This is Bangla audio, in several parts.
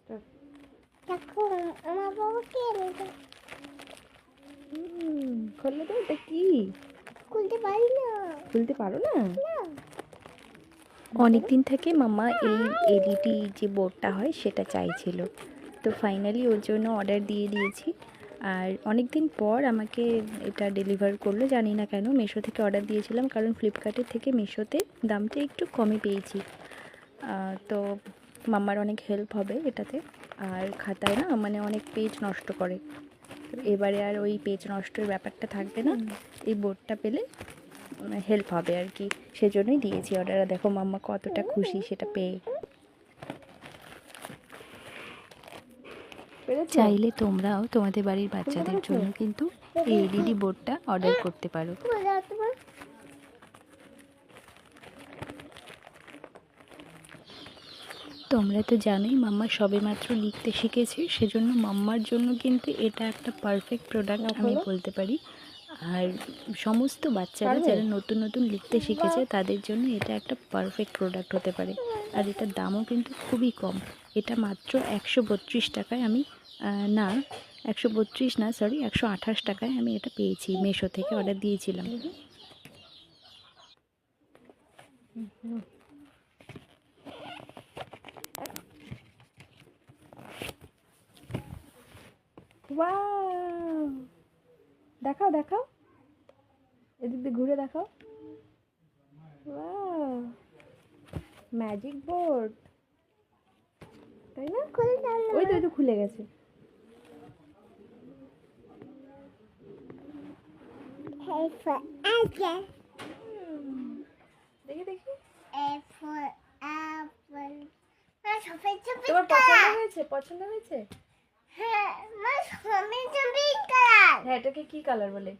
দেখো আমার বাবাকে খুললে তো এটা কি? খুলতে পারি না। খুলতে পারো না? অনেক দিন থেকে মাম্মা এই এলইডি যে বোর্ডটা হয় সেটা চাইছিল, তো ফাইনালি ওর জন্য অর্ডার দিয়ে দিয়েছি। আর অনেক দিন পর আমাকে এটা ডেলিভার করলো, জানি না কেন। মিশো থেকে অর্ডার দিয়েছিলাম, কারণ ফ্লিপকার্টের থেকে মিশোতে দামটা একটু কমে পেয়েছি। তো মাম্মার অনেক হেল্প হবে এটাতে। আর খাতায় না মানে অনেক পেজ নষ্ট করে, তো এবারে আর ওই পেজ নষ্টের ব্যাপারটা থাকবে না। এই বোর্ডটা পেলে হেল্প হবে আর কি, সেজন্যই দিয়েছি অর্ডার। দেখো মাম্মা কতটা খুশি সেটা পেয়ে। পেরেছো? চাইলে তোমরাও তোমাদের বাড়ির বাচ্চাদের জন্য কিন্তু এই এলইডি বোর্ডটা অর্ডার করতে পারো। তোমরা তো জানোই মাম্মা সবেমাত্র লিখতে শিখেছে, সেজন্য মাম্মার জন্য কিন্তু এটা একটা পারফেক্ট প্রোডাক্ট আমি বলতে পারি। আর সমস্ত বাচ্চারা যারা নতুন নতুন লিখতে শিখেছে তাদের জন্য এটা একটা পারফেক্ট প্রোডাক্ট হতে পারে। আর এটার দামও কিন্তু খুবই কম। এটা মাত্র 132 টাকায় আমি না 132 না, সরি 128 টাকায় আমি এটা পেয়েছি। মিশো থেকে অর্ডার দিয়েছিলাম। ওয়াও, দেখাও দেখাও, এদিক দিয়ে ঘুরে দেখাও। ওয়াও, ম্যাজিক বোর্ড, তাই না? ওই তো খুলে গেছে। দেখি দেখি, তোমার পছন্দ হয়েছে? পছন্দ হয়েছে? হ্যাঁ হ্যাঁ, এটাকে কি কালার বলে?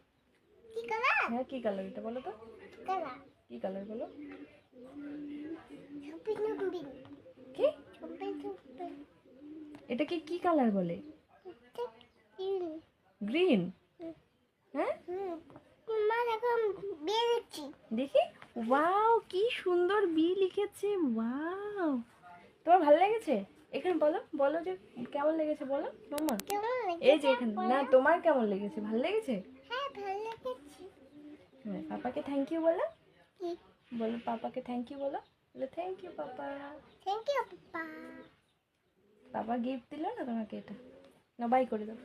হ্যাঁ, কি কালার এটা বলো তো? কি কালার বলো? কি? এটাকে কি কালার বলে? গ্রিন। হ্যাঁ, দেখি। ওয়াও, কি সুন্দর বি লিখেছে। ওয়াও, তোমার ভালো লেগেছে? এখানে বলো, বলো যে কেমন লেগেছে বলো মাম্মা। এই যে এখানে, না তোমার কেমন লেগেছে? ভালো লেগেছে? হ্যাঁ, পাপাকে থ্যাংক ইউ বলো। বলো পাপাকে থ্যাংক ইউ বলো। বলো thank you papa. Papa gift দিল না তোমাকে এটা, না বাই করে দাও।